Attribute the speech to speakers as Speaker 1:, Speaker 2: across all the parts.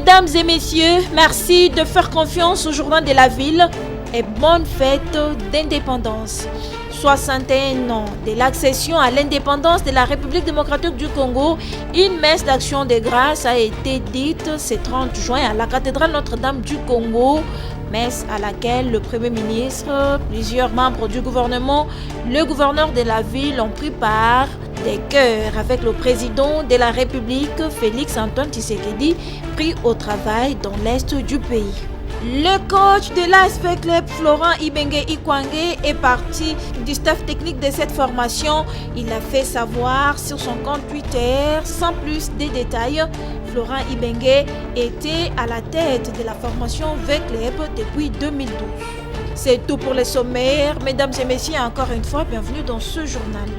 Speaker 1: Mesdames et messieurs, merci de faire confiance au journal de la ville et bonne fête d'indépendance. 61 ans de l'accession à l'indépendance de la République démocratique du Congo, une messe d'action de grâce a été dite ce 30 juin à la cathédrale Notre-Dame du Congo, messe à laquelle le Premier ministre, plusieurs membres du gouvernement, le gouverneur de la ville ont pris part des cœurs avec le président de la République, Félix Antoine Tshisekedi, pris au travail dans l'est du pays. Le coach de l'ASP Club, Florent Ibenge Ikwangé, est parti du staff technique de cette formation. Il a fait savoir sur son compte Twitter, sans plus de détails. Florent Ibenge était à la tête de la formation V-Club depuis 2012. C'est tout pour les sommaires. Mesdames et messieurs, encore une fois, bienvenue dans ce journal.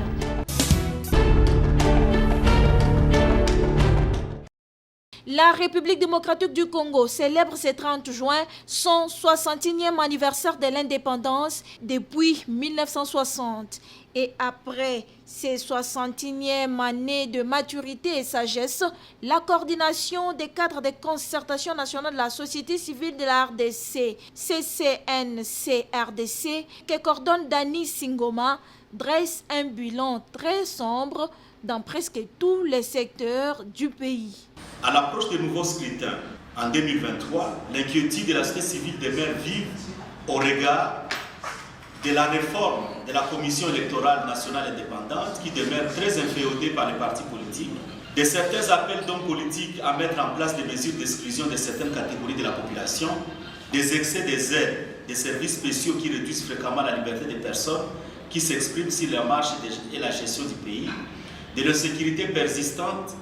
Speaker 1: La République démocratique du Congo célèbre ce 30 juin son 61e anniversaire de l'indépendance depuis 1960. Et après ces 61e années de maturité et sagesse, la coordination des cadres de concertation nationale de la société civile de la RDC, CCNC-RDC, que coordonne Dani Singoma, dresse un bilan très sombre dans presque tous les secteurs du pays.
Speaker 2: À l'approche des nouveaux scrutins en 2023, l'inquiétude de la société civile demeure vive au regard de la réforme de la Commission électorale nationale indépendante qui demeure très inféodée par les partis politiques, de certains appels d'hommes politiques à mettre en place des mesures d'exclusion de certaines catégories de la population, des excès des aides, des services spéciaux qui réduisent fréquemment la liberté des personnes qui s'expriment sur la marche et la gestion du pays, de l'insécurité persistante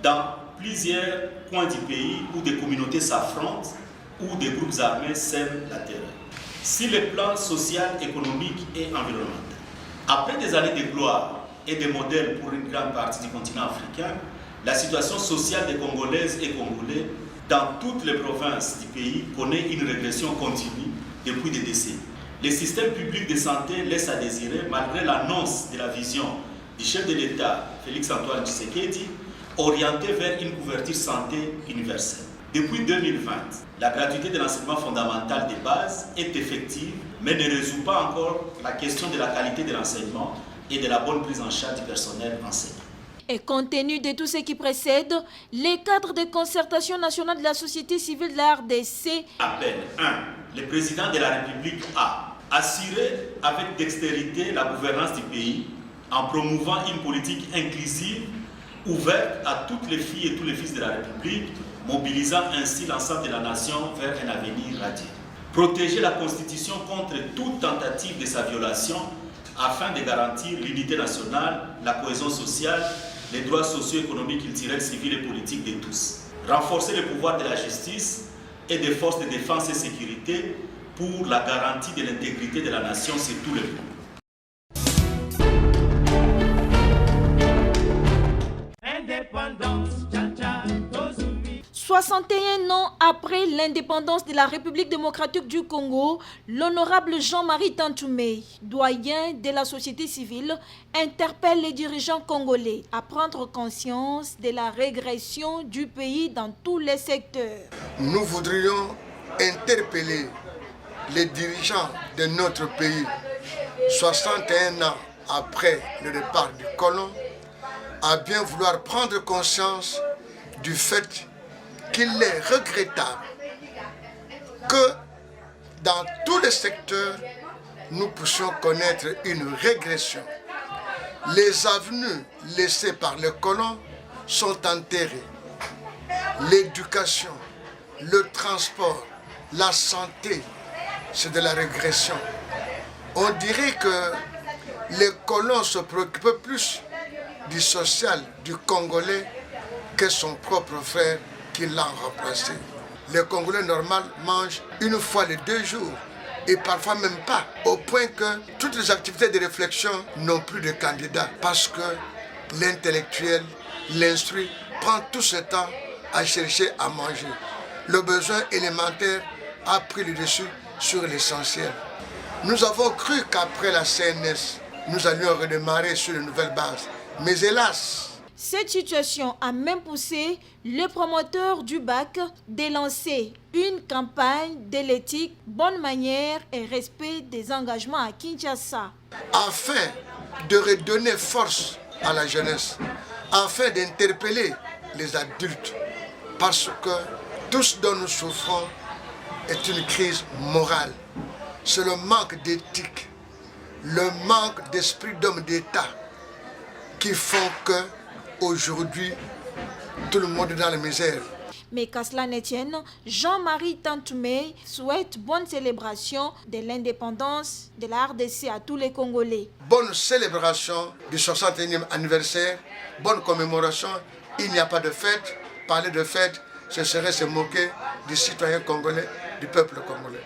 Speaker 2: dans plusieurs coins du pays où des communautés s'affrontent, où des groupes armés sèment la terreur. Sur le plan social, économique et environnemental, après des années de gloire et de modèles pour une grande partie du continent africain, la situation sociale des Congolaises et Congolais dans toutes les provinces du pays connaît une régression continue depuis des décennies. Les systèmes publics de santé laissent à désirer malgré l'annonce de la vision du chef de l'État, Félix Antoine Tshisekedi, orienté vers une couverture santé universelle. Depuis 2020, la gratuité de l'enseignement fondamental de base est effective, mais ne résout pas encore la question de la qualité de l'enseignement et de la bonne prise en charge du personnel enseignant.
Speaker 1: Et compte tenu de tout ce qui précède, les cadres de concertation nationale de la société civile de la RDC
Speaker 2: appellent 1. Le président de la République à assurer avec dextérité la gouvernance du pays en promouvant une politique inclusive ouverte à toutes les filles et tous les fils de la République, mobilisant ainsi l'ensemble de la nation vers un avenir radieux. Protéger la Constitution contre toute tentative de sa violation afin de garantir l'unité nationale, la cohésion sociale, les droits socio-économiques, culturels, civils et politiques de tous. Renforcer le pouvoir de la justice et des forces de défense et sécurité pour la garantie de l'intégrité de la nation sur tous les plans.
Speaker 1: 61 ans après l'indépendance de la République démocratique du Congo, l'honorable Jean-Marie Tantoumé, doyen de la société civile, interpelle les dirigeants congolais à prendre conscience de la régression du pays dans tous les secteurs.
Speaker 3: Nous voudrions interpeller les dirigeants de notre pays, 61 ans après le départ du colon, à bien vouloir prendre conscience du fait qu'il est regrettable que dans tous les secteurs, nous puissions connaître une régression. Les avenues laissées par les colons sont enterrées. L'éducation, le transport, la santé, c'est de la régression. On dirait que les colons se préoccupent plus du social du Congolais que son propre frère qui l'a remplacé. Les Congolais normal mangent une fois les 2 jours et parfois même pas, au point que toutes les activités de réflexion n'ont plus de candidats parce que l'intellectuel, l'instruit, prend tout ce temps à chercher à manger. Le besoin élémentaire a pris le dessus sur l'essentiel. Nous avons cru qu'après la CNS, nous allions redémarrer sur de nouvelles bases. Mais hélas,
Speaker 1: Cette situation a même poussé le promoteur du bac de lancer une campagne de l'éthique, bonne manière et respect des engagements à Kinshasa.
Speaker 3: Afin de redonner force à la jeunesse, afin d'interpeller les adultes, parce que tout ce dont nous souffrons est une crise morale. C'est le manque d'éthique, le manque d'esprit d'homme d'État qui font que aujourd'hui tout le monde est dans la misère.
Speaker 1: Mais qu'à cela ne tienne, Jean-Marie Tantoumé souhaite bonne célébration de l'indépendance de la RDC à tous les Congolais.
Speaker 3: Bonne célébration du 61e anniversaire, bonne commémoration. Il n'y a pas de fête. Parler de fête, ce serait se moquer du citoyen congolais, du peuple congolais.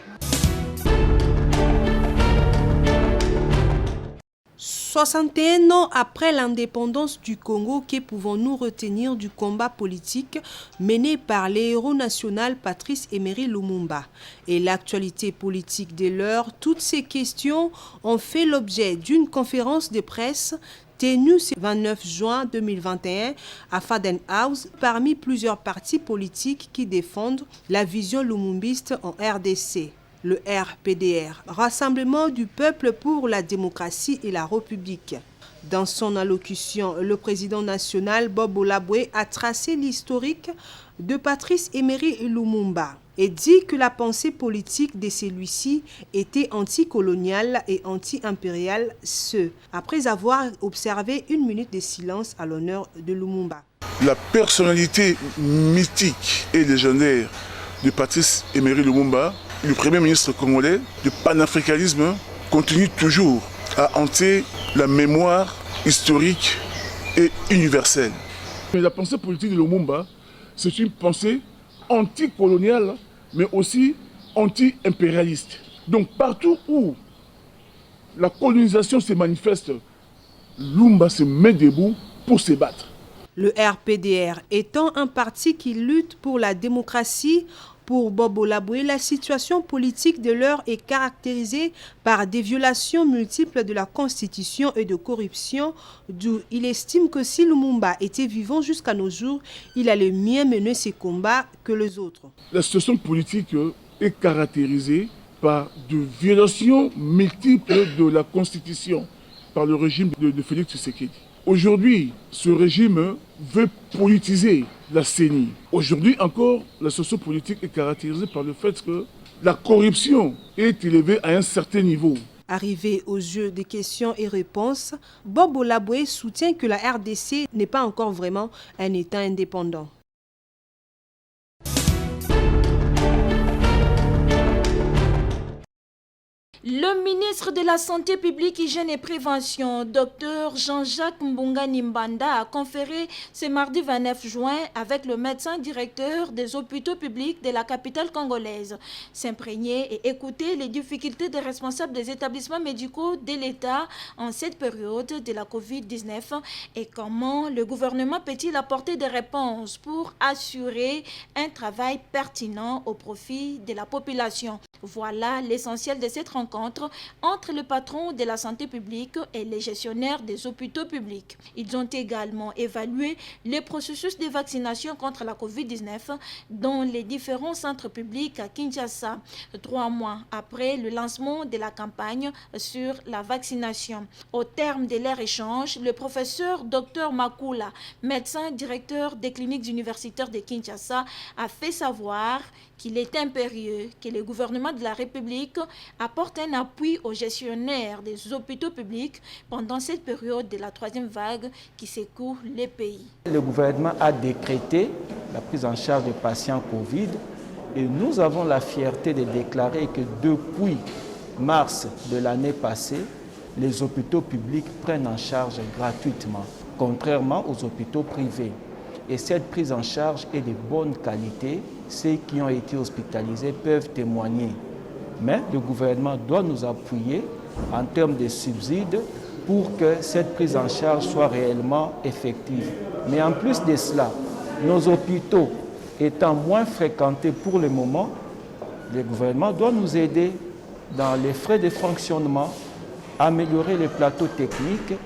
Speaker 4: 61 ans après l'indépendance du Congo, que pouvons-nous retenir du combat politique mené par le héros national Patrice Emery Lumumba et l'actualité politique de l'heure? Toutes ces questions ont fait l'objet d'une conférence de presse tenue ce 29 juin 2021 à Faden House parmi plusieurs partis politiques qui défendent la vision lumumbiste en RDC. Le RPDR, Rassemblement du peuple pour la démocratie et la République. Dans son allocution, le président national Bob Olabwe a tracé l'historique de Patrice Emery Lumumba et dit que la pensée politique de celui-ci était anticoloniale et anti-impériale, après avoir observé une minute de silence à l'honneur de Lumumba.
Speaker 5: La personnalité mythique et légendaire de Patrice Emery Lumumba, le premier ministre congolais, du panafricanisme, continue toujours à hanter la mémoire historique et universelle. Mais la pensée politique de Lumumba, c'est une pensée anticoloniale, mais aussi anti-impérialiste. Donc partout où la colonisation se manifeste, Lumumba se met debout pour se battre.
Speaker 4: Le RPDR étant un parti qui lutte pour la démocratie, pour Bob Olabwe, la situation politique de l'heure est caractérisée par des violations multiples de la Constitution et de corruption, d'où il estime que si Lumumba était vivant jusqu'à nos jours, il allait mieux mener ses combats que les autres.
Speaker 5: La situation politique est caractérisée par de violations multiples de la Constitution par le régime de Félix Tshisekedi. Aujourd'hui, ce régime veut politiser la CENI. Aujourd'hui encore, la sociopolitique est caractérisée par le fait que la corruption est élevée à un certain niveau.
Speaker 4: Arrivé au jeu des questions et réponses, Bob Olabwe soutient que la RDC n'est pas encore vraiment un État indépendant.
Speaker 1: Le ministre de la Santé publique, Hygiène et Prévention, Dr Jean-Jacques Mbunga Nimbanda, a conféré ce mardi 29 juin avec le médecin directeur des hôpitaux publics de la capitale congolaise. S'imprégner et écouter les difficultés des responsables des établissements médicaux de l'État en cette période de la COVID-19 et comment le gouvernement peut-il apporter des réponses pour assurer un travail pertinent au profit de la population. Voilà l'essentiel de cette rencontre entre le patron de la santé publique et les gestionnaires des hôpitaux publics. Ils ont également évalué le processus de vaccination contre la COVID-19 dans les différents centres publics à Kinshasa, 3 mois après le lancement de la campagne sur la vaccination. Au terme de leur échange, le professeur Dr Makula, médecin directeur des cliniques universitaires de Kinshasa, a fait savoir qu'il est impérieux que le gouvernement de la République apporte un appui aux gestionnaires des hôpitaux publics pendant cette période de la 3e vague qui secoue le pays.
Speaker 6: Le gouvernement a décrété la prise en charge des patients Covid et nous avons la fierté de déclarer que depuis mars de l'année passée, les hôpitaux publics prennent en charge gratuitement, contrairement aux hôpitaux privés. Et cette prise en charge est de bonne qualité. Ceux qui ont été hospitalisés peuvent témoigner. Mais le gouvernement doit nous appuyer en termes de subsides pour que cette prise en charge soit réellement effective. Mais en plus de cela, nos hôpitaux étant moins fréquentés pour le moment, le gouvernement doit nous aider dans les frais de fonctionnement, améliorer les plateaux techniques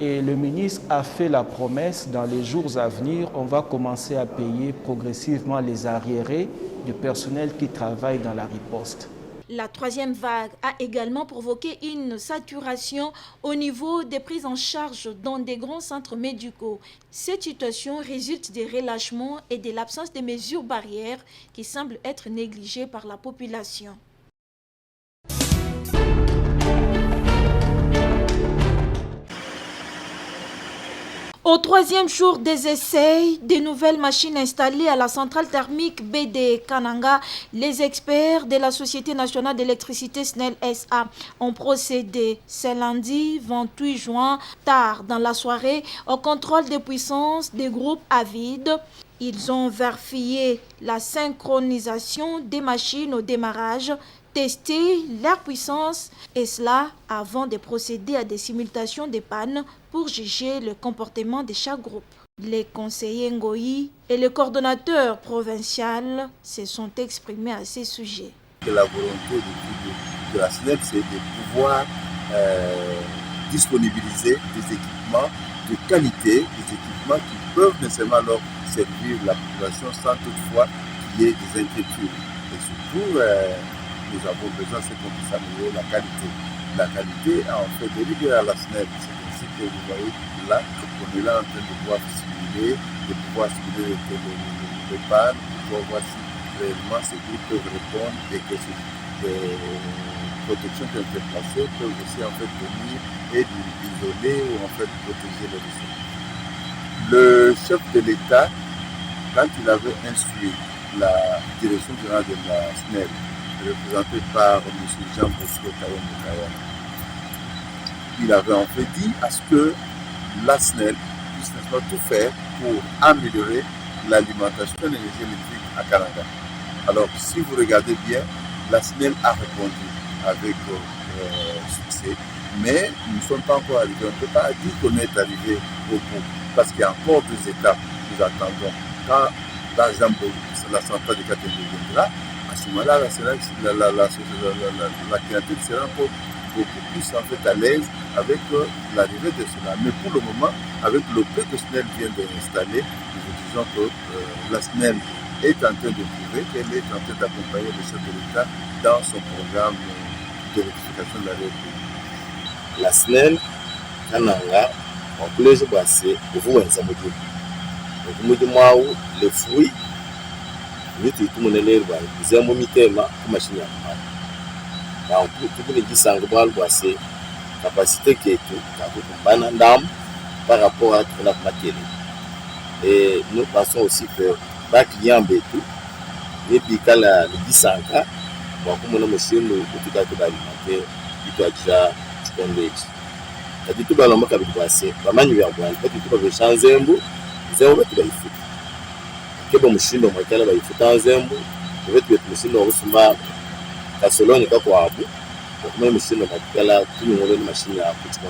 Speaker 6: Et le ministre a fait la promesse, dans les jours à venir, on va commencer à payer progressivement les arriérés du personnel qui travaille dans la riposte.
Speaker 1: La troisième vague a également provoqué une saturation au niveau des prises en charge dans des grands centres médicaux. Cette situation résulte des relâchements et de l'absence de mesures barrières qui semblent être négligées par la population. Au troisième jour des essais des nouvelles machines installées à la centrale thermique BD Kananga, les experts de la Société nationale d'électricité SNEL SA ont procédé ce lundi 28 juin, tard dans la soirée, au contrôle des puissances des groupes à vide. Ils ont vérifié la synchronisation des machines au démarrage, tester leur puissance et cela avant de procéder à des simulations de pannes pour juger le comportement de chaque groupe. Les conseillers Ngoï et le coordonnateur provincial se sont exprimés à ce sujet.
Speaker 7: La volonté de la SNEL, c'est de pouvoir disponibiliser des équipements de qualité, des équipements qui peuvent nécessairement alors servir la population sans toutefois qu'il y ait des inquiétudes. Et surtout, nous avons besoin, c'est qu'on puisse améliorer la qualité. La qualité a en fait dérivé à la SNEL. C'est ainsi que vous voyez là, on est là en train de pouvoir simuler, de pouvoir simuler les pannes, de pouvoir voir si réellement ces groupes peuvent répondre et que les protections qui ont été placées peuvent aussi en fait venir et isoler ou en fait protéger les ressources. Le chef de l'État, quand il avait instruit la direction générale de la SNEL, représenté par M. Jean-Bosco Kayombo, il avait en fait dit à ce que la SNEL puisse tout faire pour améliorer l'alimentation de l'énergie électrique à Kananga. Alors, si vous regardez bien, la SNEL a répondu avec succès, mais nous ne sommes pas encore arrivés. On ne peut pas dire qu'on est arrivé au bout, parce qu'il y a encore 2 étapes que nous attendons. Quand, par exemple, la centrale de Katembe viendra, à ce moment-là, la créature sera beaucoup plus en fait à l'aise avec l'arrivée de cela. Mais pour le moment, avec le peu que SNEL vient d'installer, nous disons que la SNEL est en train de prouver qu'elle est en train d'accompagner le chef de l'État dans son programme d'électrification de la République.
Speaker 8: La SNEL, Kananga, en collège Boissé, vous voyez ça, les fruits, tout le monde est là, ils ont mis tellement de machines à faire. Tout le monde dit ça, c'est capacité qui est tout, par rapport à la matière. Et nous pensons aussi que les clients tout, et puis quand le 10 ans, comme on a machine, tout à fait alimentaire, il doit déjà responder. C'est tout le monde qui a passé, pas mal de gens, tout le monde changer un bout, ils ont fait des foot. Que machine au makala baifuta nzembo vetu machine au kusumba kasoloni kako hapo kwa machine au makala tunyongole machine ya kuchukua.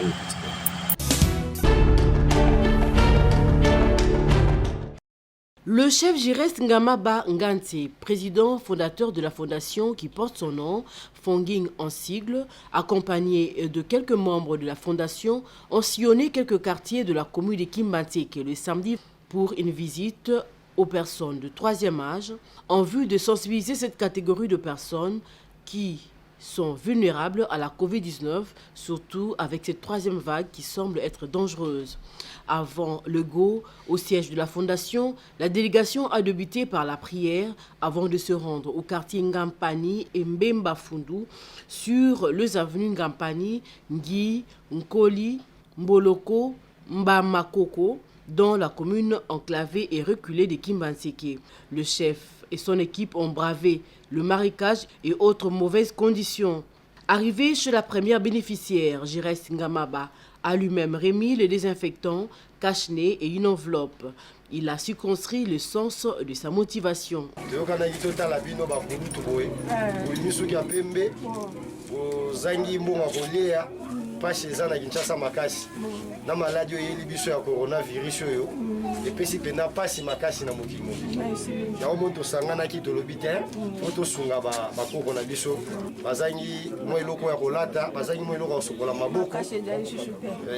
Speaker 9: Le chef Girest Ngamaba Nganti, président fondateur de la fondation qui porte son nom, Fonging en sigle, accompagné de quelques membres de la fondation, ont sillonné quelques quartiers de la commune de Kimbanteke le samedi pour une visite aux personnes de 3e âge en vue de sensibiliser cette catégorie de personnes qui sont vulnérables à la Covid-19, surtout avec cette 3e vague qui semble être dangereuse. Avant le go au siège de la fondation, la délégation a débuté par la prière avant de se rendre au quartier Ngampani et Mbemba Fundu sur les avenues Ngampani, Ngi, Nkoli, Mboloko, Mbamakoko, dans la commune enclavée et reculée de Kimbanseke. Le chef et son équipe ont bravé le marécage et autres mauvaises conditions. Arrivé chez la première bénéficiaire, Girest Ngamaba a lui-même remis les désinfectants, cache-nez et une enveloppe. Il a circonscrit le sens de sa motivation.
Speaker 10: pasi eza na Kinshasa makasi na maladi oyo eyeli biso ya coronavirus oyo epesi mpena pasi makasi na mokili mobimba yango mo tosanganaki tolobi te po tosunga bakoko na biso bazangi mwa eloko ya kolata bazangi mwa eloko ya kosokola maboko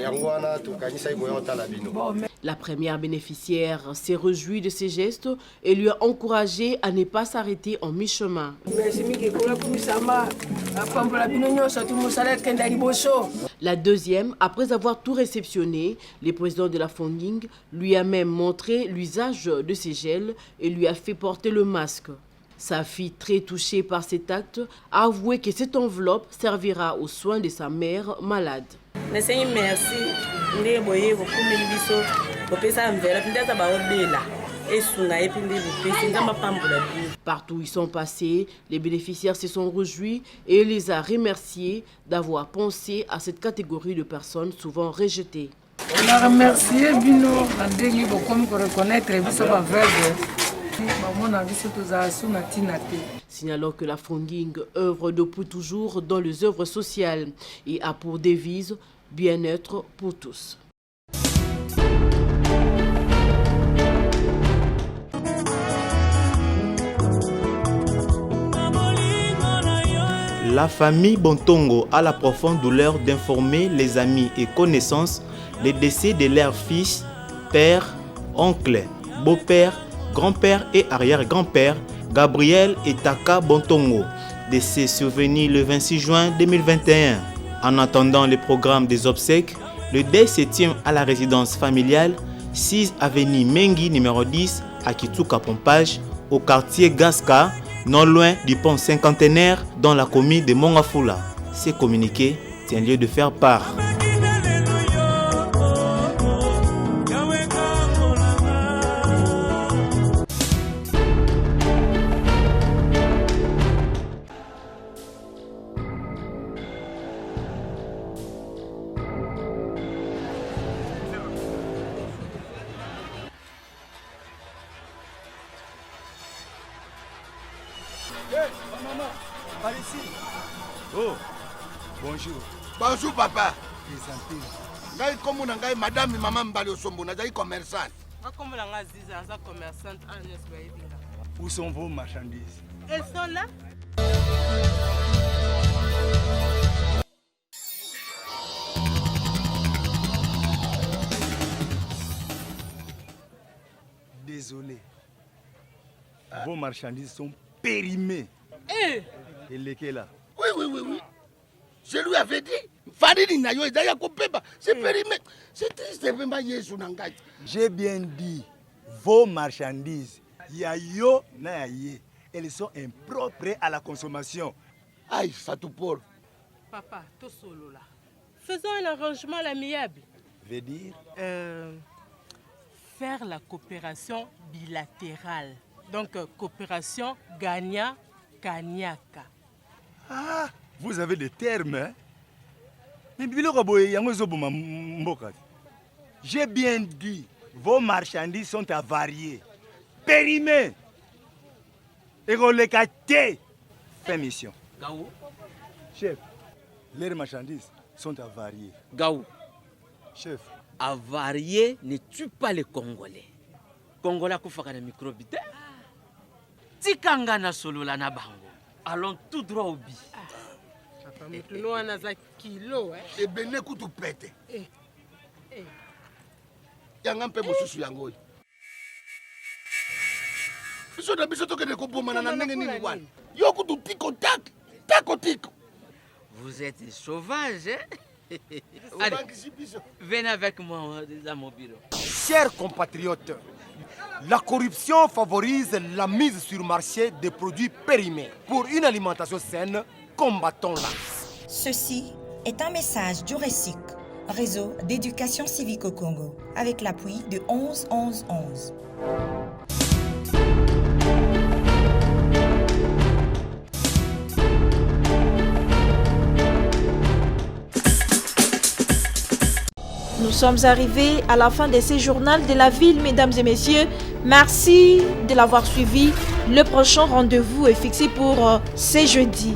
Speaker 10: yango wana tokanisaki koya otala bino.
Speaker 9: La première bénéficiaire s'est réjouie de ces gestes et lui a encouragé à ne pas s'arrêter en mi-chemin. La deuxième, après avoir tout réceptionné, le président de la Fonging lui a même montré l'usage de ces gels et lui a fait porter le masque. Sa fille, très touchée par cet acte, a avoué que cette enveloppe servira aux soins de sa mère malade.
Speaker 11: Merci.
Speaker 9: Partout où ils sont passés, les bénéficiaires se sont réjouis et il les a remerciés d'avoir pensé à cette catégorie de personnes souvent rejetées.
Speaker 12: On a remercié Bino pour reconnaître
Speaker 9: Signalons que la Fonging œuvre depuis toujours dans les œuvres sociales et a pour devise bien-être pour tous.
Speaker 13: La famille Bontongo a la profonde douleur d'informer les amis et connaissances les décès de leurs fils, père, oncle, beau-père, grand-père et arrière-grand-père Gabriel et Taka Bontongo, décès survenu le 26 juin 2021. En attendant le programme des obsèques, le deuil se tient à la résidence familiale 6 avenue Mengi numéro 10 à Kitsuka Pompage, au quartier Gaska, non loin du pont cinquantenaire dans la commune de Mongafula. Ces communiqués tient lieu de faire part.
Speaker 14: Maman, par ici. Oh, bonjour.
Speaker 3: Bonjour papa.
Speaker 14: Présenté.
Speaker 3: Ngai comme ngai madame maman Mbali Osombo nazali commerçante.
Speaker 12: Comme la Ngaziza, sa commerçante,
Speaker 14: Où sont vos marchandises?
Speaker 12: Elles sont là.
Speaker 14: Désolé. Vos marchandises sont périmées. Et lesquelles là?
Speaker 3: Oui. Je lui avais dit. C'est périmé. C'est triste.
Speaker 14: J'ai bien dit, vos marchandises, yayo na yaye, elles sont impropres à la consommation.
Speaker 3: Aïe, ça tout pour.
Speaker 12: Papa, tout solo là. Faisons un arrangement à l'amiable.
Speaker 14: Veut dire?
Speaker 12: Faire la coopération bilatérale. Donc, coopération gagnant-gagnaka.
Speaker 14: Ah, vous avez des termes, hein? J'ai bien dit, vos marchandises sont avariées, périmées, et relécatées. Fin mission.
Speaker 15: Gaou.
Speaker 14: Chef, les marchandises sont avariées.
Speaker 15: Gaou.
Speaker 14: Chef.
Speaker 15: Avarié ne tue pas les Congolais. Congolais kufaka na microbite. Tikanga na solo la na bango. Allons tout droit au but.
Speaker 12: Nous on a un kilo.
Speaker 3: Et bene kutu pete. Yanga mpe mosusu yango. Biso na biso tokende kobomana na ndenge nini wana. Yo kutu tiko tak. Tako tiko.
Speaker 15: Vous êtes sauvage, hein? Allez, venez avec moi dans mon bureau.
Speaker 16: Chers compatriotes, la corruption favorise la mise sur marché des produits périmés. Pour une alimentation saine, combattons-la.
Speaker 17: Ceci est un message du RECIC, réseau d'éducation civique au Congo, avec l'appui de 11-11-11.
Speaker 1: Nous sommes arrivés à la fin de ce journal de la ville, mesdames et messieurs. Merci de l'avoir suivi. Le prochain rendez-vous est fixé pour ce jeudi.